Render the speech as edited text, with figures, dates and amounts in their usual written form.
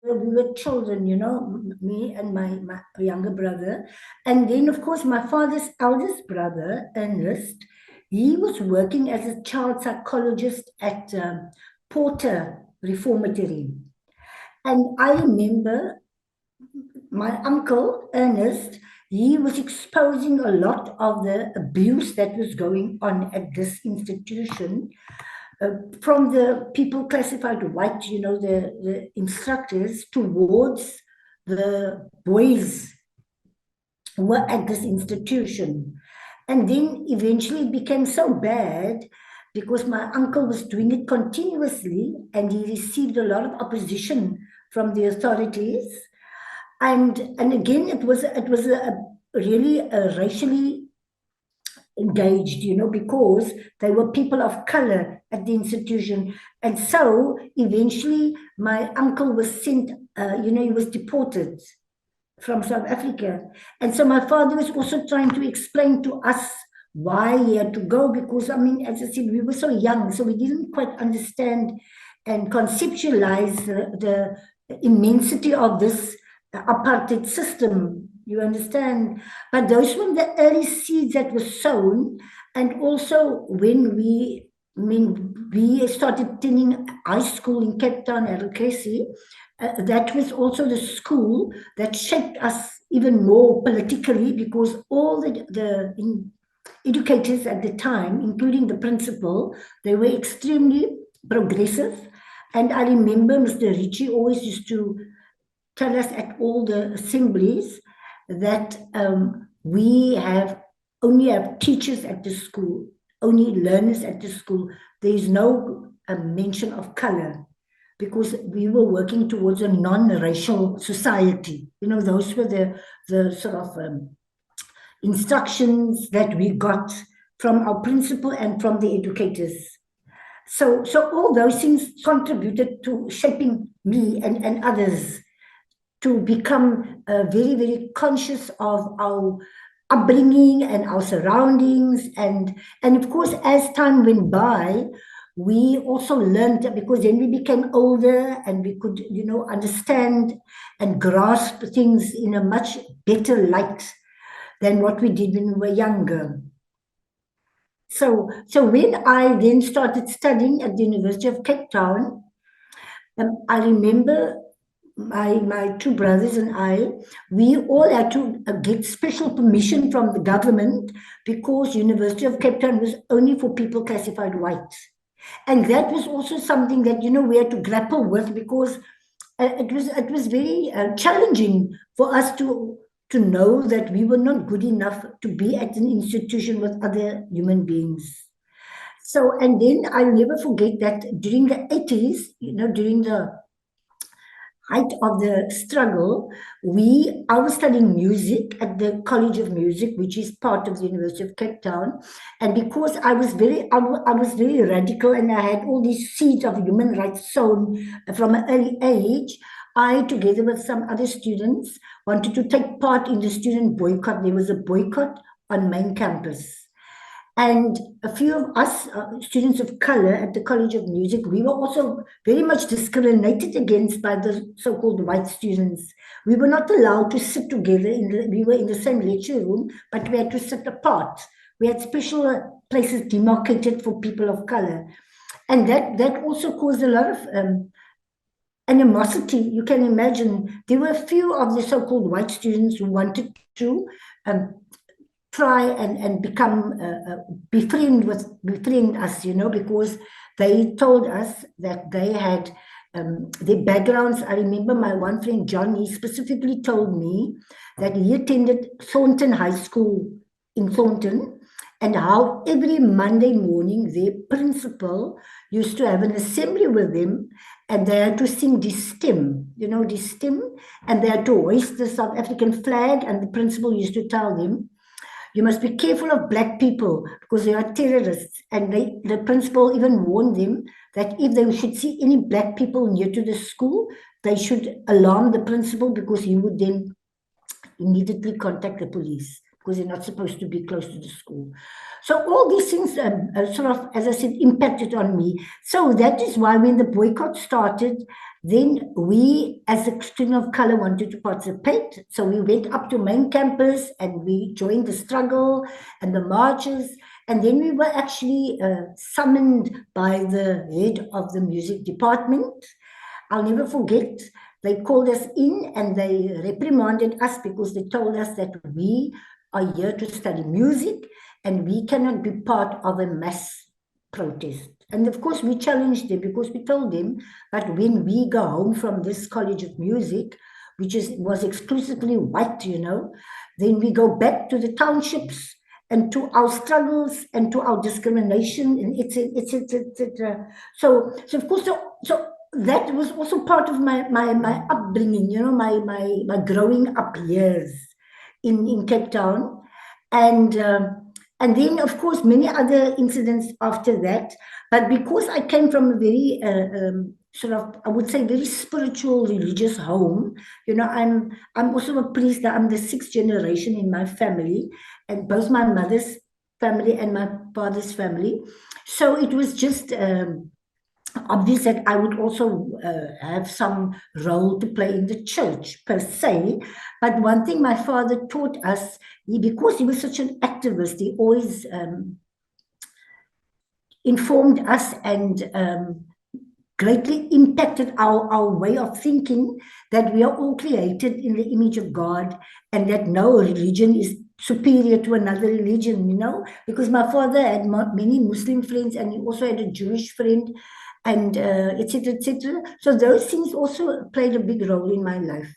we were children, me and my younger brother. And then, of course, my father's eldest brother, Ernest, he was working as a child psychologist at Porter Reformatory. And I remember my uncle, Ernest, he was exposing a lot of the abuse that was going on at this institution from the people classified white, the instructors, towards the boys who were at this institution. And then eventually it became so bad because my uncle was doing it continuously and he received a lot of opposition from the authorities. And again, it was a really racially engaged, because they were people of color at the institution. And so eventually my uncle was sent, he was deported from South Africa. And so my father was also trying to explain to us why he had to go, because, I mean, as I said, we were so young, so we didn't quite understand and conceptualize the immensity of this apartheid system. You understand? But those were the early seeds that were sown. And also when we started attending high school in Cape Town, Casey, that was also the school that shaped us even more politically, because all the educators at the time, including the principal, they were extremely progressive. And I remember Mr. Ritchie always used to tell us at all the assemblies that we only have teachers at the school, only learners at the school. There is no mention of color, because we were working towards a non-racial society. Those were the sort of instructions that we got from our principal and from the educators. So all those things contributed to shaping me and others to become very, very conscious of our upbringing and our surroundings. And of course, as time went by, we also learned, because then we became older and we could, understand and grasp things in a much better light than what we did when we were younger. So when I then started studying at the University of Cape Town, I remember my two brothers and I, we all had to get special permission from the government, because University of Cape Town was only for people classified white. And that was also something that, we had to grapple with, because it was very challenging for us to know that we were not good enough to be at an institution with other human beings. So, and then I'll never forget that during the 80s, during the height of the struggle, I was studying music at the College of Music, which is part of the University of Cape Town. And because I was very radical, and I had all these seeds of human rights sown from an early age, I, together with some other students, wanted to take part in the student boycott. There was a boycott on main campus. And a few of us, students of color at the College of Music, we were also very much discriminated against by the so-called white students. We were not allowed to sit together. We were in the same lecture room, but we had to sit apart. We had special places demarcated for people of color. And that also caused a lot of animosity. You can imagine there were a few of the so-called white students who wanted to try and become befriend us, because they told us that they had their backgrounds. I remember my one friend John, he specifically told me that he attended Thornton High School in Thornton, and how every Monday morning their principal used to have an assembly with them, and they had to sing Distim, Distim, and they had to hoist the South African flag, and the principal used to tell them, you must be careful of black people because they are terrorists. And the principal even warned them that if they should see any black people near to the school, they should alarm the principal, because he would then immediately contact the police. because they're not supposed to be close to the school. So all these things sort of, as I said, impacted on me. So that is why when the boycott started, then we, as a student of color, wanted to participate. So we went up to main campus and we joined the struggle and the marches. And then we were actually summoned by the head of the music department. I'll never forget. They called us in and they reprimanded us because they told us that we are here to study music and we cannot be part of a mass protest. And of course, we challenged them because we told them that when we go home from this College of Music, which was exclusively white, then we go back to the townships and to our struggles and to our discrimination and etc. So of course, so that was also part of my upbringing, my growing up years in Cape Town, and then of course many other incidents after that. But because I came from a very sort of, I would say, very spiritual, religious home, I'm also a priest. I'm the sixth generation in my family, and both my mother's family and my father's family. So it was just obvious that I would also have some role to play in the church per se. But one thing my father taught us, because he was such an activist, he always informed us and greatly impacted our way of thinking, that we are all created in the image of God and that no religion is superior to another religion, because my father had many Muslim friends and he also had a Jewish friend, and etc. So those things also played a big role in my life.